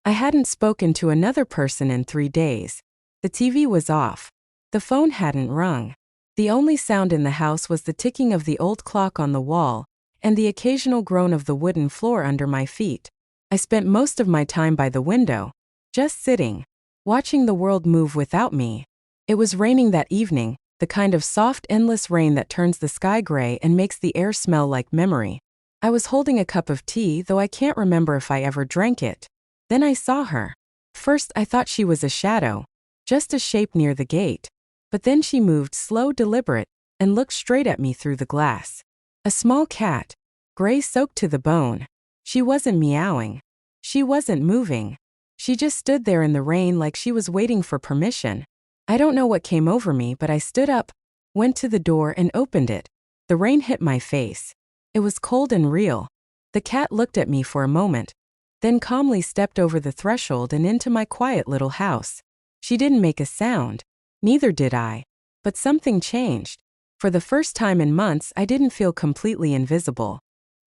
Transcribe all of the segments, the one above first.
I hadn't spoken to another person in 3 days. The TV was off. The phone hadn't rung. The only sound in the house was the ticking of the old clock on the wall and the occasional groan of the wooden floor under my feet. I spent most of my time by the window, just sitting, watching the world move without me. It was raining that evening, the kind of soft, endless rain that turns the sky gray and makes the air smell like memory. I was holding a cup of tea, though I can't remember if I ever drank it. Then I saw her. First I thought she was a shadow, just a shape near the gate. But then she moved slow, deliberate, and looked straight at me through the glass. A small cat, gray soaked to the bone. She wasn't meowing. She wasn't moving. She just stood there in the rain like she was waiting for permission. I don't know what came over me, but I stood up, went to the door and opened it. The rain hit my face. It was cold and real. The cat looked at me for a moment, then calmly stepped over the threshold and into my quiet little house. She didn't make a sound. Neither did I. But something changed. For the first time in months, I didn't feel completely invisible.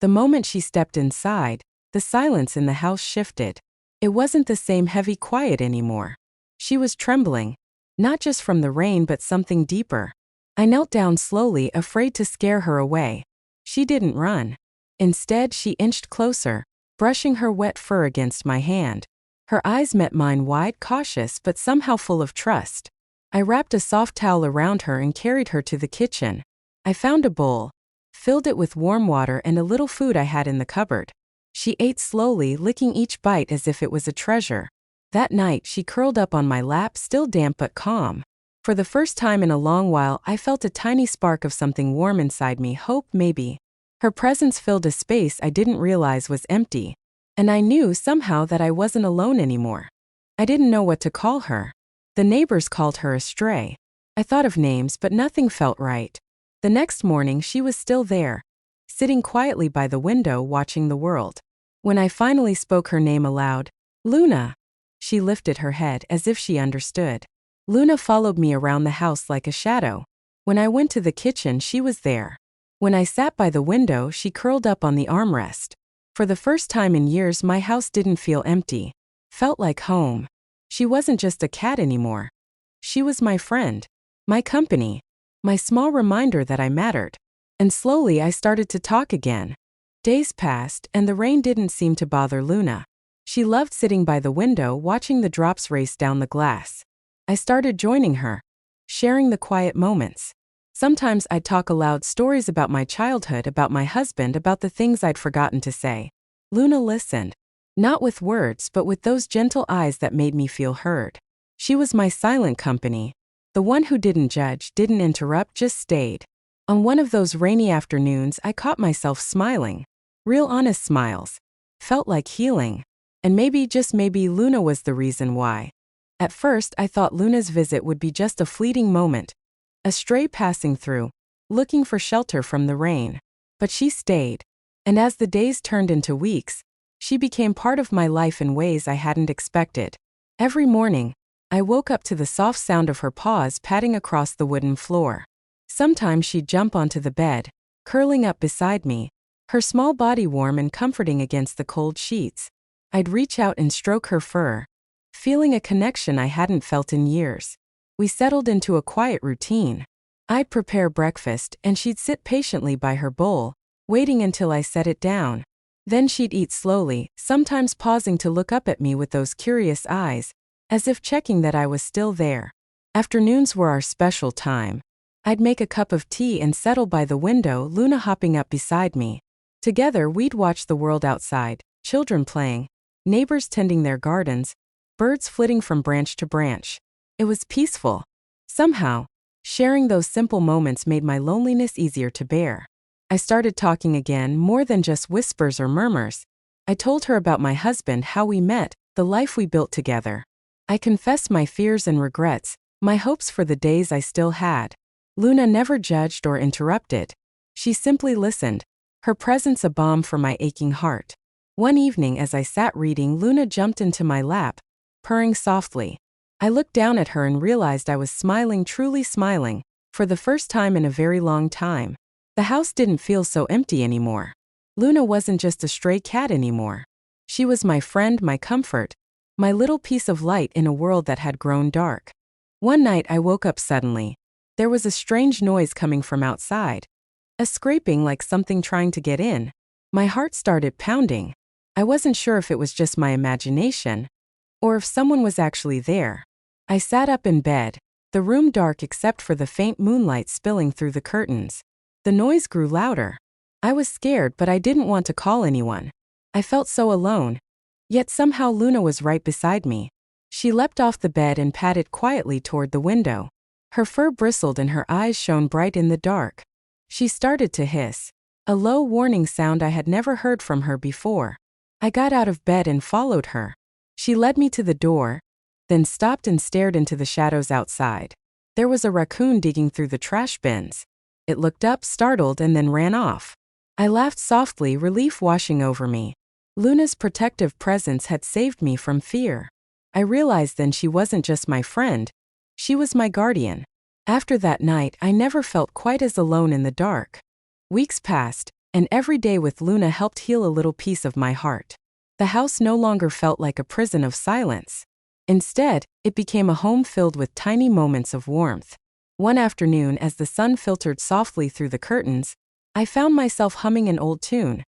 The moment she stepped inside, the silence in the house shifted. It wasn't the same heavy quiet anymore. She was trembling, not just from the rain but something deeper. I knelt down slowly, afraid to scare her away. She didn't run. Instead, she inched closer, brushing her wet fur against my hand. Her eyes met mine, wide, cautious, but somehow full of trust. I wrapped a soft towel around her and carried her to the kitchen. I found a bowl, filled it with warm water and a little food I had in the cupboard. She ate slowly, licking each bite as if it was a treasure. That night, she curled up on my lap, still damp but calm. For the first time in a long while, I felt a tiny spark of something warm inside me, hope maybe. Her presence filled a space I didn't realize was empty. And I knew somehow that I wasn't alone anymore. I didn't know what to call her. The neighbors called her a stray. I thought of names, but nothing felt right. The next morning, she was still there, sitting quietly by the window watching the world. When I finally spoke her name aloud, Luna, she lifted her head as if she understood. Luna followed me around the house like a shadow. When I went to the kitchen, she was there. When I sat by the window, she curled up on the armrest. For the first time in years, my house didn't feel empty. Felt like home. She wasn't just a cat anymore. She was my friend, my company, my small reminder that I mattered. And slowly I started to talk again. Days passed, and the rain didn't seem to bother Luna. She loved sitting by the window, watching the drops race down the glass. I started joining her, sharing the quiet moments. Sometimes I'd talk aloud stories about my childhood, about my husband, about the things I'd forgotten to say. Luna listened. Not with words, but with those gentle eyes that made me feel heard. She was my silent company. The one who didn't judge, didn't interrupt, just stayed. On one of those rainy afternoons, I caught myself smiling. Real honest smiles. Felt like healing. And maybe, just maybe, Luna was the reason why. At first, I thought Luna's visit would be just a fleeting moment. A stray passing through, looking for shelter from the rain. But she stayed. And as the days turned into weeks, she became part of my life in ways I hadn't expected. Every morning, I woke up to the soft sound of her paws patting across the wooden floor. Sometimes she'd jump onto the bed, curling up beside me, her small body warm and comforting against the cold sheets. I'd reach out and stroke her fur, feeling a connection I hadn't felt in years. We settled into a quiet routine. I'd prepare breakfast, and she'd sit patiently by her bowl, waiting until I set it down. Then she'd eat slowly, sometimes pausing to look up at me with those curious eyes, as if checking that I was still there. Afternoons were our special time. I'd make a cup of tea and settle by the window, Luna hopping up beside me. Together we'd watch the world outside, children playing, neighbors tending their gardens, birds flitting from branch to branch. It was peaceful. Somehow, sharing those simple moments made my loneliness easier to bear. I started talking again, more than just whispers or murmurs. I told her about my husband, how we met, the life we built together. I confessed my fears and regrets, my hopes for the days I still had. Luna never judged or interrupted. She simply listened, her presence a balm for my aching heart. One evening as I sat reading, Luna jumped into my lap, purring softly. I looked down at her and realized I was smiling, truly smiling, for the first time in a very long time. The house didn't feel so empty anymore. Luna wasn't just a stray cat anymore. She was my friend, my comfort, my little piece of light in a world that had grown dark. One night I woke up suddenly. There was a strange noise coming from outside. A scraping like something trying to get in. My heart started pounding. I wasn't sure if it was just my imagination, or if someone was actually there. I sat up in bed, the room dark except for the faint moonlight spilling through the curtains. The noise grew louder. I was scared, but I didn't want to call anyone. I felt so alone. Yet somehow Luna was right beside me. She leapt off the bed and padded quietly toward the window. Her fur bristled and her eyes shone bright in the dark. She started to hiss, a low warning sound I had never heard from her before. I got out of bed and followed her. She led me to the door, then stopped and stared into the shadows outside. There was a raccoon digging through the trash bins. It looked up, startled, and then ran off. I laughed softly, relief washing over me. Luna's protective presence had saved me from fear. I realized then she wasn't just my friend, she was my guardian. After that night, I never felt quite as alone in the dark. Weeks passed, and every day with Luna helped heal a little piece of my heart. The house no longer felt like a prison of silence. Instead, it became a home filled with tiny moments of warmth. One afternoon, as the sun filtered softly through the curtains, I found myself humming an old tune,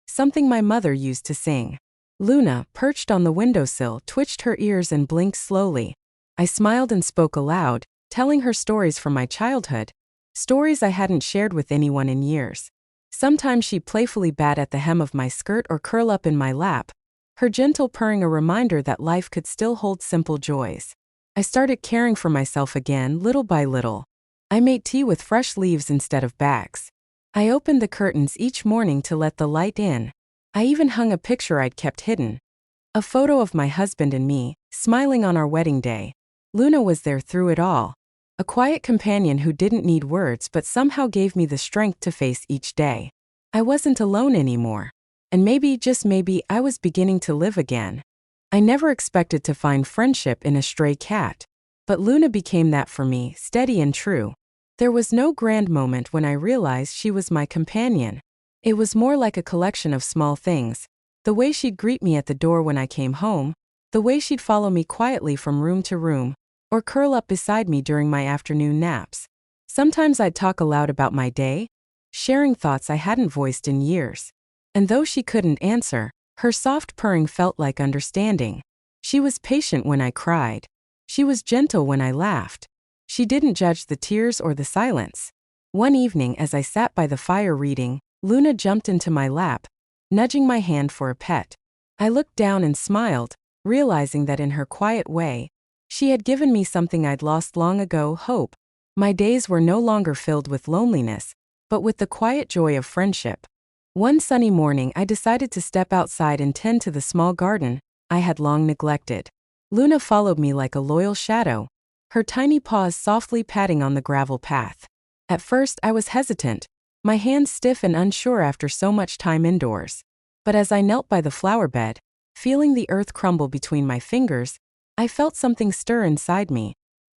something my mother used to sing. Luna, perched on the windowsill, twitched her ears and blinked slowly. I smiled and spoke aloud, telling her stories from my childhood, stories I hadn't shared with anyone in years. Sometimes she'd playfully bat at the hem of my skirt or curl up in my lap, her gentle purring a reminder that life could still hold simple joys. I started caring for myself again, little by little. I made tea with fresh leaves instead of bags. I opened the curtains each morning to let the light in. I even hung a picture I'd kept hidden. A photo of my husband and me, smiling on our wedding day. Luna was there through it all. A quiet companion who didn't need words but somehow gave me the strength to face each day. I wasn't alone anymore. And maybe, just maybe, I was beginning to live again. I never expected to find friendship in a stray cat. But Luna became that for me, steady and true. There was no grand moment when I realized she was my companion. It was more like a collection of small things. The way she'd greet me at the door when I came home, the way she'd follow me quietly from room to room, or curl up beside me during my afternoon naps. Sometimes I'd talk aloud about my day, sharing thoughts I hadn't voiced in years. And though she couldn't answer, her soft purring felt like understanding. She was patient when I cried. She was gentle when I laughed. She didn't judge the tears or the silence. One evening, as I sat by the fire reading, Luna jumped into my lap, nudging my hand for a pet. I looked down and smiled, realizing that in her quiet way, she had given me something I'd lost long ago, hope. My days were no longer filled with loneliness, but with the quiet joy of friendship. One sunny morning, I decided to step outside and tend to the small garden I had long neglected. Luna followed me like a loyal shadow, her tiny paws softly patting on the gravel path. At first, I was hesitant, my hands stiff and unsure after so much time indoors. But as I knelt by the flower bed, feeling the earth crumble between my fingers, I felt something stir inside me,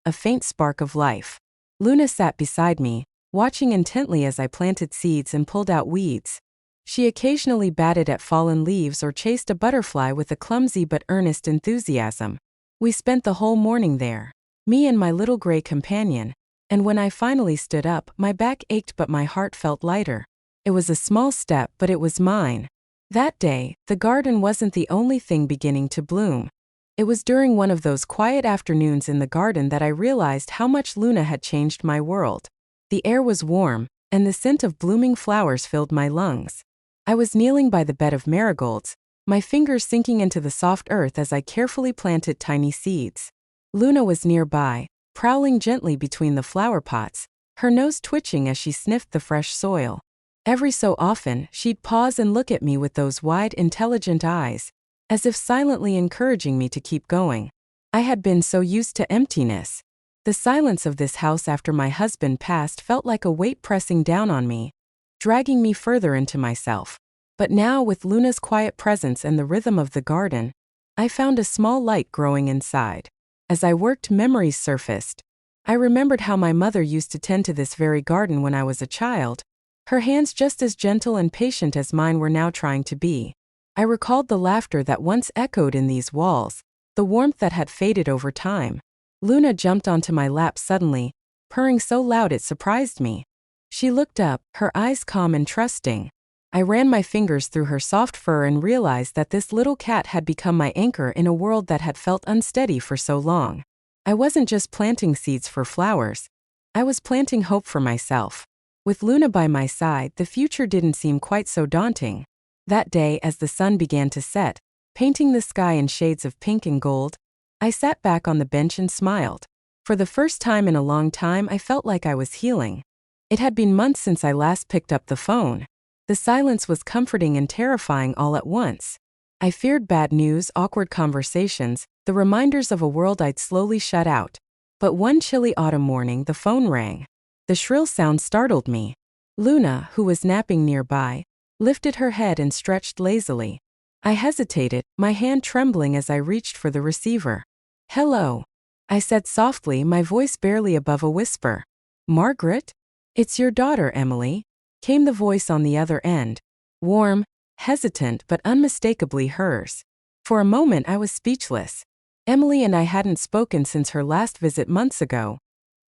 a faint spark of life. Luna sat beside me, watching intently as I planted seeds and pulled out weeds. She occasionally batted at fallen leaves or chased a butterfly with a clumsy but earnest enthusiasm. We spent the whole morning there, me and my little gray companion, and when I finally stood up, my back ached but my heart felt lighter. It was a small step, but it was mine. That day, the garden wasn't the only thing beginning to bloom. It was during one of those quiet afternoons in the garden that I realized how much Luna had changed my world. The air was warm, and the scent of blooming flowers filled my lungs. I was kneeling by the bed of marigolds, my fingers sinking into the soft earth as I carefully planted tiny seeds. Luna was nearby, prowling gently between the flower pots, her nose twitching as she sniffed the fresh soil. Every so often, she'd pause and look at me with those wide, intelligent eyes, as if silently encouraging me to keep going. I had been so used to emptiness. The silence of this house after my husband passed felt like a weight pressing down on me, dragging me further into myself. But now, with Luna's quiet presence and the rhythm of the garden, I found a small light growing inside. As I worked, memories surfaced. I remembered how my mother used to tend to this very garden when I was a child, her hands just as gentle and patient as mine were now trying to be. I recalled the laughter that once echoed in these walls, the warmth that had faded over time. Luna jumped onto my lap suddenly, purring so loud it surprised me. She looked up, her eyes calm and trusting. I ran my fingers through her soft fur and realized that this little cat had become my anchor in a world that had felt unsteady for so long. I wasn't just planting seeds for flowers. I was planting hope for myself. With Luna by my side, the future didn't seem quite so daunting. That day, as the sun began to set, painting the sky in shades of pink and gold, I sat back on the bench and smiled. For the first time in a long time, I felt like I was healing. It had been months since I last picked up the phone. The silence was comforting and terrifying all at once. I feared bad news, awkward conversations, the reminders of a world I'd slowly shut out. But one chilly autumn morning, the phone rang. The shrill sound startled me. Luna, who was napping nearby, lifted her head and stretched lazily. I hesitated, my hand trembling as I reached for the receiver. "Hello," I said softly, my voice barely above a whisper. "Margaret? It's your daughter, Emily," came the voice on the other end. Warm, hesitant, but unmistakably hers. For a moment I was speechless. Emily and I hadn't spoken since her last visit months ago.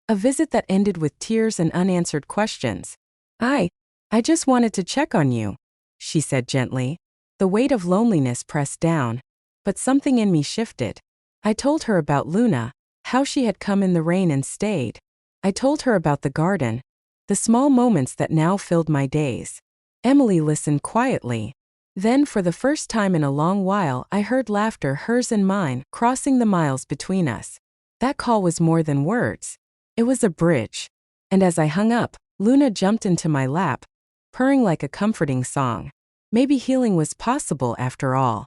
A visit that ended with tears and unanswered questions. I just wanted to check on you," she said gently. The weight of loneliness pressed down, but something in me shifted. I told her about Luna, how she had come in the rain and stayed. I told her about the garden, the small moments that now filled my days. Emily listened quietly. Then, for the first time in a long while, I heard laughter, hers and mine, crossing the miles between us. That call was more than words. It was a bridge. And as I hung up, Luna jumped into my lap, purring like a comforting song. Maybe healing was possible after all.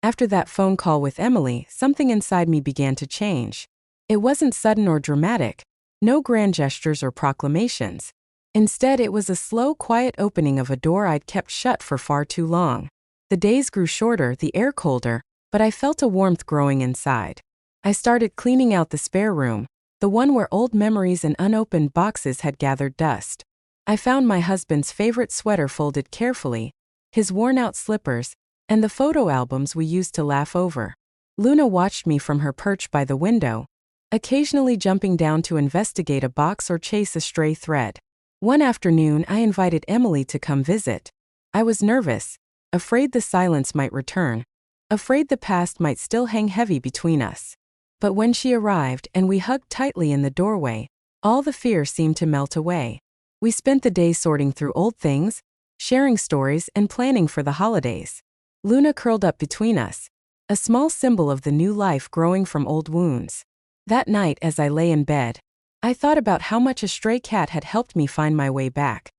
After that phone call with Emily, something inside me began to change. It wasn't sudden or dramatic, no grand gestures or proclamations. Instead, it was a slow, quiet opening of a door I'd kept shut for far too long. The days grew shorter, the air colder, but I felt a warmth growing inside. I started cleaning out the spare room, the one where old memories and unopened boxes had gathered dust. I found my husband's favorite sweater folded carefully, his worn-out slippers, and the photo albums we used to laugh over. Luna watched me from her perch by the window, occasionally jumping down to investigate a box or chase a stray thread. One afternoon, I invited Emily to come visit. I was nervous, afraid the silence might return, afraid the past might still hang heavy between us. But when she arrived and we hugged tightly in the doorway, all the fear seemed to melt away. We spent the day sorting through old things, sharing stories, and planning for the holidays. Luna curled up between us, a small symbol of the new life growing from old wounds. That night, as I lay in bed, I thought about how much a stray cat had helped me find my way back.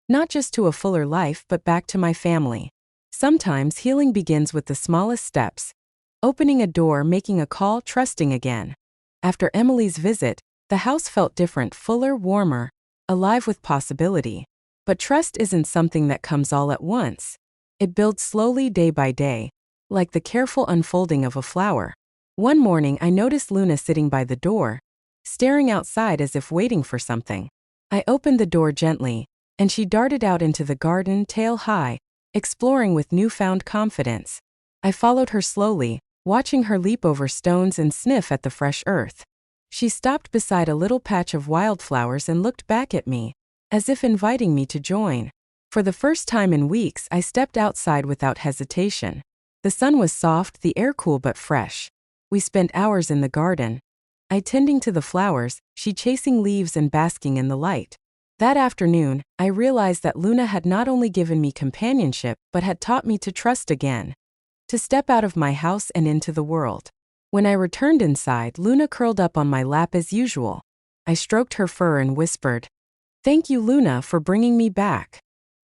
Not just to a fuller life, but back to my family. Sometimes healing begins with the smallest steps. Opening a door, making a call, trusting again. After Emily's visit, the house felt different, fuller, warmer, alive with possibility. But trust isn't something that comes all at once. It builds slowly, day by day, like the careful unfolding of a flower. One morning, I noticed Luna sitting by the door, staring outside as if waiting for something. I opened the door gently, and she darted out into the garden, tail high, exploring with newfound confidence. I followed her slowly, watching her leap over stones and sniff at the fresh earth. She stopped beside a little patch of wildflowers and looked back at me, as if inviting me to join. For the first time in weeks, I stepped outside without hesitation. The sun was soft, the air cool but fresh. We spent hours in the garden, I tending to the flowers, she chasing leaves and basking in the light. That afternoon, I realized that Luna had not only given me companionship but had taught me to trust again, to step out of my house and into the world. When I returned inside, Luna curled up on my lap as usual. I stroked her fur and whispered, "Thank you, Luna, for bringing me back."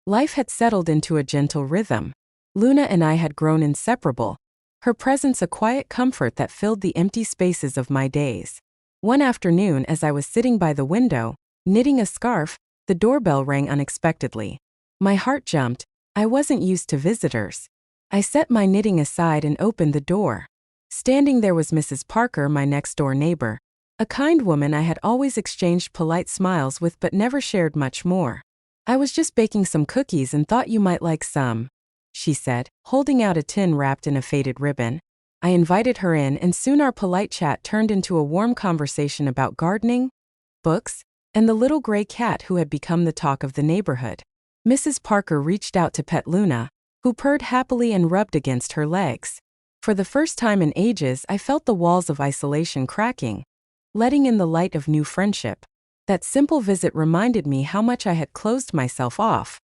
Life had settled into a gentle rhythm. Luna and I had grown inseparable, her presence a quiet comfort that filled the empty spaces of my days. One afternoon, as I was sitting by the window, knitting a scarf, the doorbell rang unexpectedly. My heart jumped. I wasn't used to visitors. I set my knitting aside and opened the door. Standing there was Mrs. Parker, my next-door neighbor, a kind woman I had always exchanged polite smiles with but never shared much more. "I was just baking some cookies and thought you might like some," she said, holding out a tin wrapped in a faded ribbon. I invited her in, and soon our polite chat turned into a warm conversation about gardening, books, and the little gray cat who had become the talk of the neighborhood. Mrs. Parker reached out to pet Luna, who purred happily and rubbed against her legs. For the first time in ages, I felt the walls of isolation cracking, letting in the light of new friendship. That simple visit reminded me how much I had closed myself off,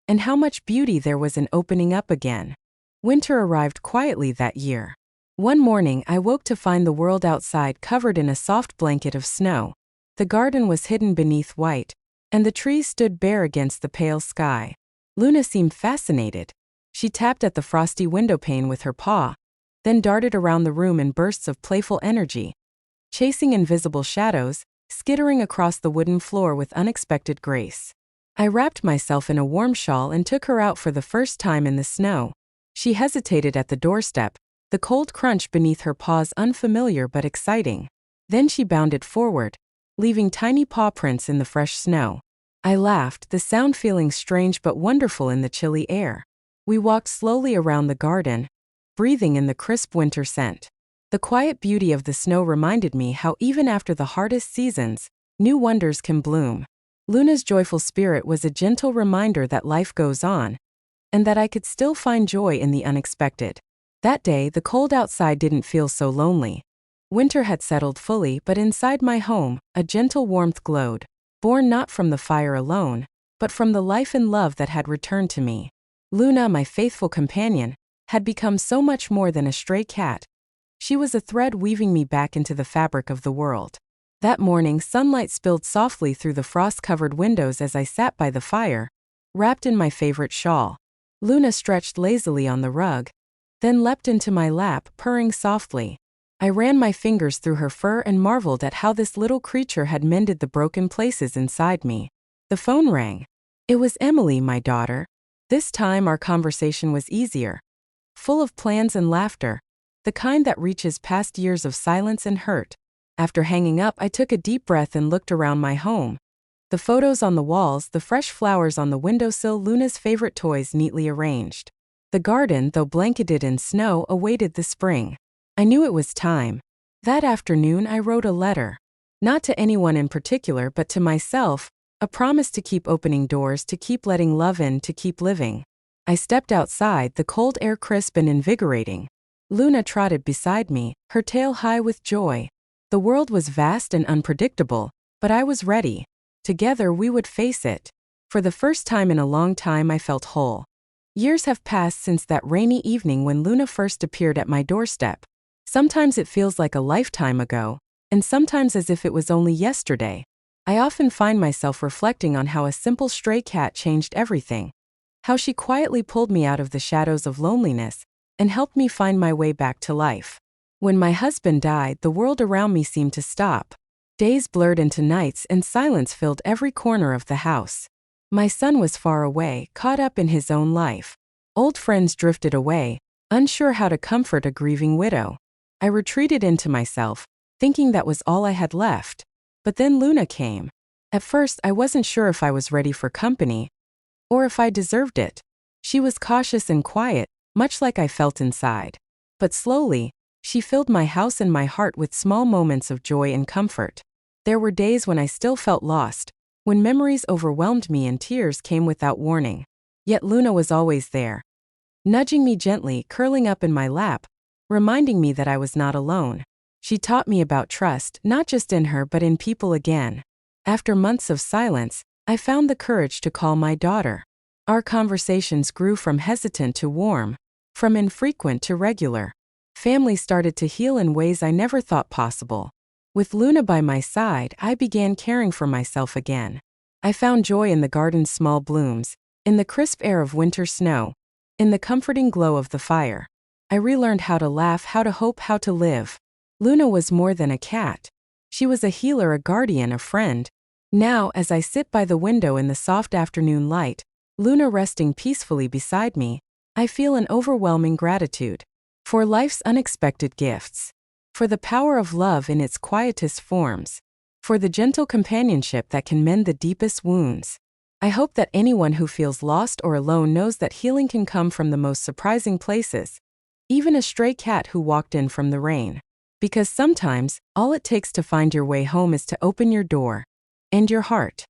and how much beauty there was in opening up again. Winter arrived quietly that year. One morning, I woke to find the world outside covered in a soft blanket of snow. The garden was hidden beneath white, and the trees stood bare against the pale sky. Luna seemed fascinated. She tapped at the frosty windowpane with her paw, then darted around the room in bursts of playful energy, chasing invisible shadows, skittering across the wooden floor with unexpected grace. I wrapped myself in a warm shawl and took her out for the first time in the snow. She hesitated at the doorstep, the cold crunch beneath her paws unfamiliar but exciting. Then she bounded forward, leaving tiny paw prints in the fresh snow. I laughed, the sound feeling strange but wonderful in the chilly air. We walked slowly around the garden, breathing in the crisp winter scent. The quiet beauty of the snow reminded me how even after the hardest seasons, new wonders can bloom. Luna's joyful spirit was a gentle reminder that life goes on, and that I could still find joy in the unexpected. That day, the cold outside didn't feel so lonely. Winter had settled fully, but inside my home, a gentle warmth glowed, born not from the fire alone, but from the life and love that had returned to me. Luna, my faithful companion, had become so much more than a stray cat. She was a thread weaving me back into the fabric of the world. That morning, sunlight spilled softly through the frost-covered windows as I sat by the fire, wrapped in my favorite shawl. Luna stretched lazily on the rug, then leapt into my lap, purring softly. I ran my fingers through her fur and marveled at how this little creature had mended the broken places inside me. The phone rang. It was Emily, my daughter. This time our conversation was easier, full of plans and laughter, the kind that reaches past years of silence and hurt. After hanging up, I took a deep breath and looked around my home. The photos on the walls, the fresh flowers on the windowsill, Luna's favorite toys neatly arranged. The garden, though blanketed in snow, awaited the spring. I knew it was time. That afternoon I wrote a letter. Not to anyone in particular, but to myself, a promise to keep opening doors, to keep letting love in, to keep living. I stepped outside, the cold air crisp and invigorating. Luna trotted beside me, her tail high with joy. The world was vast and unpredictable, but I was ready. Together we would face it. For the first time in a long time I felt whole. Years have passed since that rainy evening when Luna first appeared at my doorstep. Sometimes it feels like a lifetime ago, and sometimes as if it was only yesterday. I often find myself reflecting on how a simple stray cat changed everything. How she quietly pulled me out of the shadows of loneliness and helped me find my way back to life. When my husband died, the world around me seemed to stop. Days blurred into nights and silence filled every corner of the house. My son was far away, caught up in his own life. Old friends drifted away, unsure how to comfort a grieving widow. I retreated into myself, thinking that was all I had left. But then Luna came. At first, I wasn't sure if I was ready for company, or if I deserved it. She was cautious and quiet, much like I felt inside. But slowly, she filled my house and my heart with small moments of joy and comfort. There were days when I still felt lost, when memories overwhelmed me and tears came without warning. Yet Luna was always there, nudging me gently, curling up in my lap, reminding me that I was not alone. She taught me about trust, not just in her but in people again. After months of silence, I found the courage to call my daughter. Our conversations grew from hesitant to warm, from infrequent to regular. Family started to heal in ways I never thought possible. With Luna by my side, I began caring for myself again. I found joy in the garden's small blooms, in the crisp air of winter snow, in the comforting glow of the fire. I relearned how to laugh, how to hope, how to live. Luna was more than a cat. She was a healer, a guardian, a friend. Now, as I sit by the window in the soft afternoon light, Luna resting peacefully beside me, I feel an overwhelming gratitude for life's unexpected gifts, for the power of love in its quietest forms, for the gentle companionship that can mend the deepest wounds. I hope that anyone who feels lost or alone knows that healing can come from the most surprising places, even a stray cat who walked in from the rain. Because sometimes, all it takes to find your way home is to open your door and your heart.